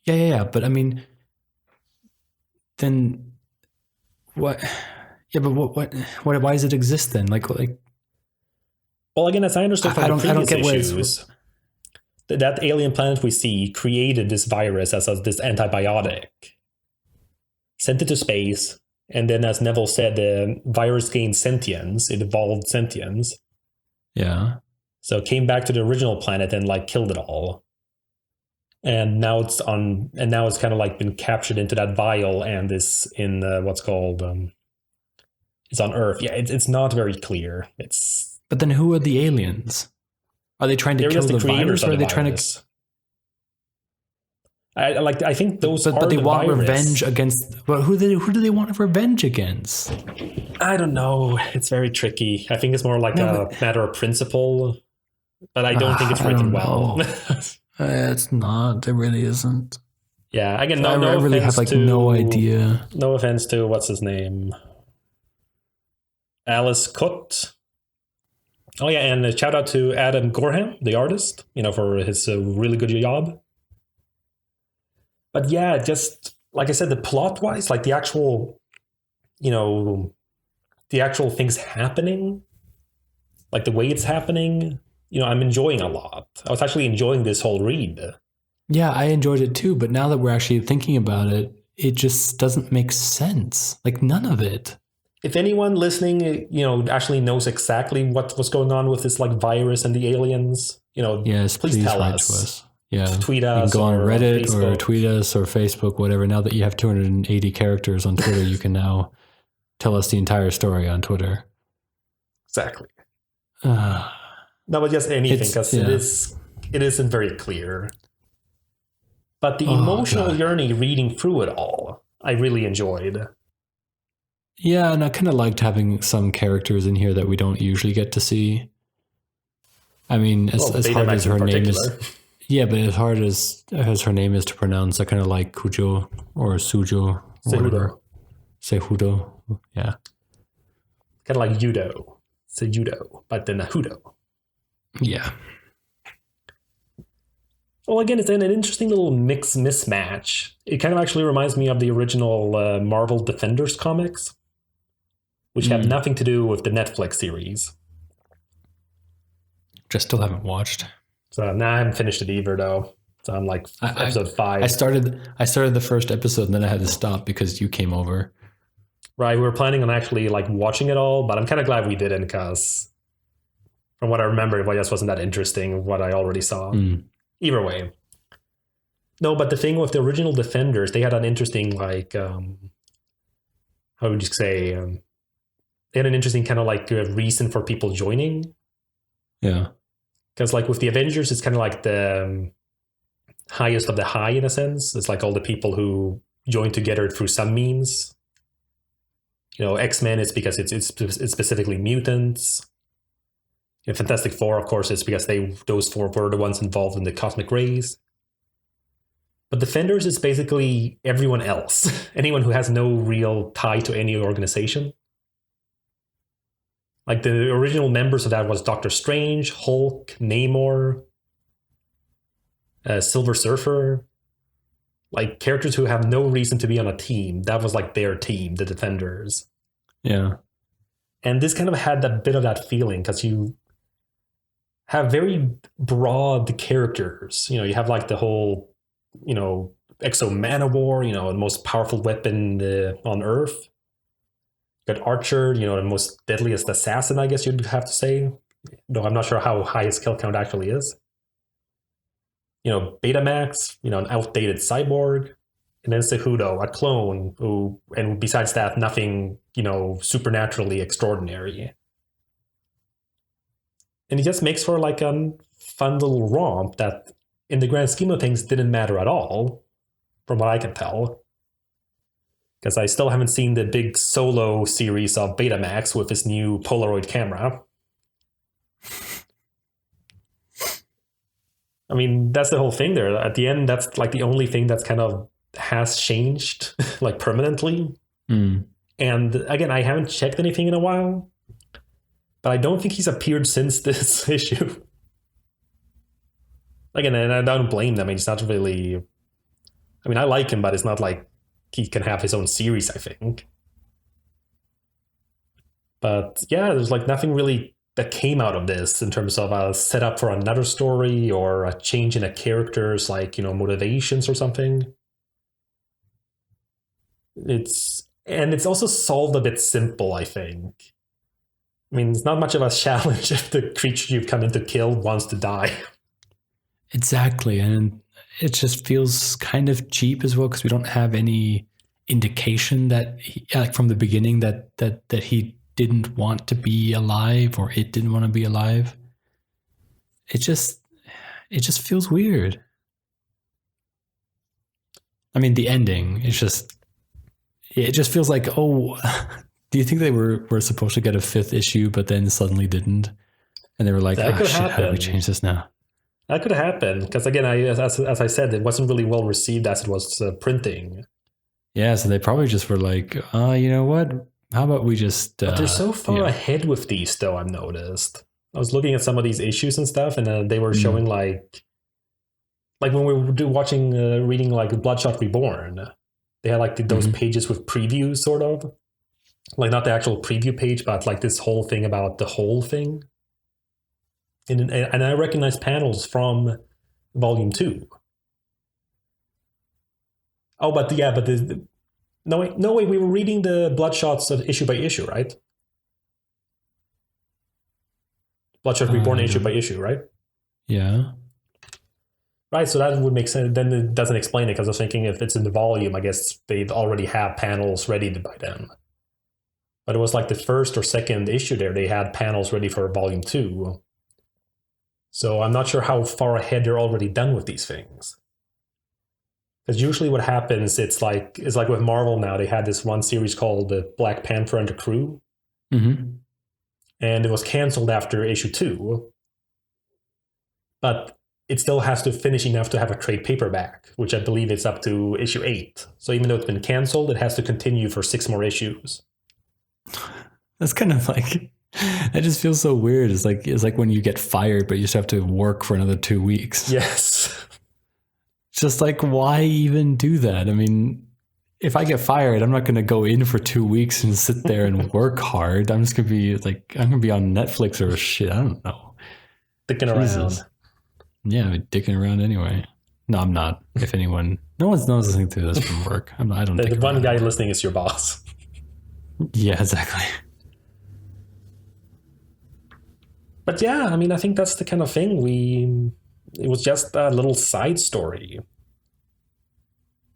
Yeah. But I mean, then what? Yeah, but what? Why does it exist then? Like. Well, again, as I understood from the previous issues, that alien planet we see created this virus as this antibiotic, sent it to space, and then, as Neville said, the virus gained sentience. It evolved sentience. Yeah. So it came back to the original planet and like killed it all. And now it's kind of like been captured into that vial and is in It's on Earth. Yeah, it's not very clear. But then who are the aliens? Are they trying to they're kill just the creators virus, or of are the they trying to? virus. I think those are But they the want virus. revenge against. But who do they want revenge against? I don't know. It's very tricky. I think it's more like a matter of principle, but I don't think it's written well. It's not. It really isn't. Yeah, again, I really have like no idea. No offense to what's his name, Alice Cutt. Oh yeah, and a shout out to Adam Gorham, the artist, for his really good job. But yeah, just like I said, the plot wise, like the actual things happening, like the way it's happening, I'm enjoying a lot. I was actually enjoying this whole read. Yeah, I enjoyed it too, but now that we're actually thinking about it, it just doesn't make sense. Like none of it. If anyone listening, actually knows exactly what's going on with this like virus and the aliens, yes, please tell write us. To us. Yeah, tweet us. You can go on Reddit or tweet us or Facebook, whatever. Now that you have 280 characters on Twitter, you can now tell us the entire story on Twitter. Exactly. No, but just anything, because it isn't very clear. But the emotional journey reading through it all, I really enjoyed. Yeah, and I kind of liked having some characters in here that we don't usually get to see. I mean, as hard as her name is... Yeah, but as hard as her name is to pronounce, I kind of like Kujo or Sujo or whatever. Sehudo. Yeah. Kind of like Judo. Sejudo, but then a Hudo. Yeah. Well, again, it's an interesting little mismatch. It kind of actually reminds me of the original Marvel Defenders comics, which have nothing to do with the Netflix series. Just still haven't watched. So now I haven't finished it either, though. So I'm like episode 5. I started the first episode, and then I had to stop because you came over. Right, we were planning on actually like watching it all, but I'm kind of glad we didn't, because from what I remember, it just wasn't that interesting what I already saw. Either way. No, but the thing with the original Defenders, they had an interesting like how would you say? They had an interesting kind of like reason for people joining. Yeah. Because like with the Avengers, it's kind of like the highest of the high in a sense. It's like all the people who join together through some means. X-Men is because it's specifically mutants. Fantastic Four, of course, is because those 4 were the ones involved in the cosmic rays. But Defenders is basically everyone else. Anyone who has no real tie to any organization. Like the original members of that was Doctor Strange, Hulk, Namor, Silver Surfer. Like characters who have no reason to be on a team. That was like their team, the Defenders. Yeah. And this kind of had a bit of that feeling, because you have very broad characters. You have like the whole, Exo Manowar, the most powerful weapon on Earth. You got Archer, the most deadliest assassin, I guess you'd have to say. Though I'm not sure how high his kill count actually is. Betamax, an outdated cyborg. And then Cejudo, a clone who, and besides that, nothing, supernaturally extraordinary. And it just makes for like a fun little romp that, in the grand scheme of things, didn't matter at all, from what I can tell. Because I still haven't seen the big solo series of Betamax with his new Polaroid camera. I mean, that's the whole thing there. At the end, that's like the only thing that's kind of has changed, like permanently. And again, I haven't checked anything in a while, but I don't think he's appeared since this issue. Again, and I don't blame them. He's not really... I mean, I like him, but it's not like he can have his own series, I think. But yeah, there's like nothing really that came out of this in terms of a setup for another story or a change in a character's like, motivations or something. It's also solved a bit simple, I think. I mean, it's not much of a challenge if the creature you've come in to kill wants to die. Exactly, and it just feels kind of cheap as well, because we don't have any indication that like from the beginning that he didn't want to be alive or it didn't want to be alive. It just feels weird. I mean, the ending, it just feels like, oh, do you think they were supposed to get a 5th issue, but then suddenly didn't? And they were like, oh shit, how do we change this now? That could happen. Because again, as I said, it wasn't really well received as it was printing. Yeah, so they probably just were like, you know what? How about we just... but they're so far ahead with these, though, I've noticed. I was looking at some of these issues and stuff, and they were showing like when we were reading like Bloodshot Reborn, they had like those pages with previews, sort of. Like not the actual preview page, but like this whole thing about the whole thing. And I recognize panels from Volume 2. Oh, but no wait, we were reading the Bloodshots of issue by issue, right? Bloodshot Reborn issue by issue, right? Yeah. Right, so that would make sense. Then it doesn't explain it, because I was thinking if it's in the volume, I guess they'd already have panels ready by then. But it was like the first or second issue there, they had panels ready for Volume 2. So I'm not sure how far ahead they're already done with these things. Because usually what happens, it's like with Marvel now, they had this one series called the Black Panther and the Crew. Mm-hmm. And it was canceled after issue 2. But it still has to finish enough to have a trade paperback, which I believe is up to issue 8. So even though it's been canceled, it has to continue for 6 more issues. That's kind of like... That just feels so weird. It's like when you get fired, but you just have to work for another 2 weeks. Yes. It's just like, why even do that? I mean, if I get fired, I'm not going to go in for 2 weeks and sit there and work hard. I'm just going to be like, I'm going to be on Netflix or shit. I don't know. Dicking around. Yeah, I'm dicking around anyway. No, I'm not. If anyone, no one's listening to this from work. I don't. The one guy listening is your boss. Yeah, exactly. But yeah, I mean, I think that's the kind of thing it was just a little side story.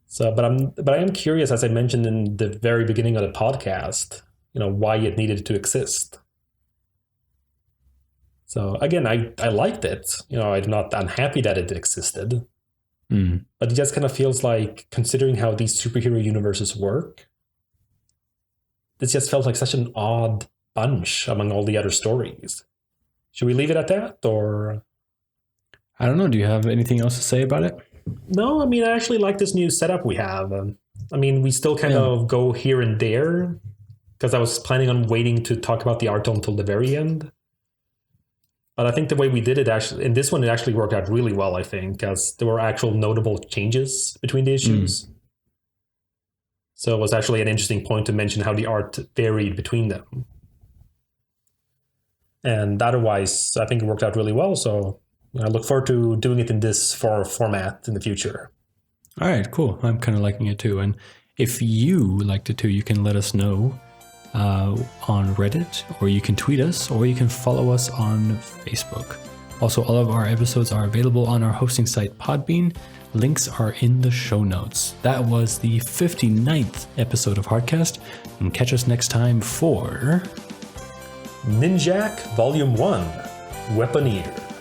So, but I am curious, as I mentioned in the very beginning of the podcast, why it needed to exist. So again, I liked it. I'm not unhappy that it existed. But it just kind of feels like, considering how these superhero universes work, this just felt like such an odd bunch among all the other stories. Should we leave it at that, or? I don't know. Do you have anything else to say about it? No, I mean, I actually like this new setup we have. I mean, we still kind of go here and there, because I was planning on waiting to talk about the art until the very end. But I think the way we did it, actually, in this one, it actually worked out really well, I think, because there were actual notable changes between the issues. So it was actually an interesting point to mention how the art varied between them. And otherwise, I think it worked out really well. So I look forward to doing it in this format in the future. All right, cool. I'm kind of liking it too. And if you liked it too, you can let us know on Reddit, or you can tweet us, or you can follow us on Facebook. Also, all of our episodes are available on our hosting site, Podbean. Links are in the show notes. That was the 59th episode of Hardcast. And catch us next time for... Ninjak Volume 1, Weaponeer.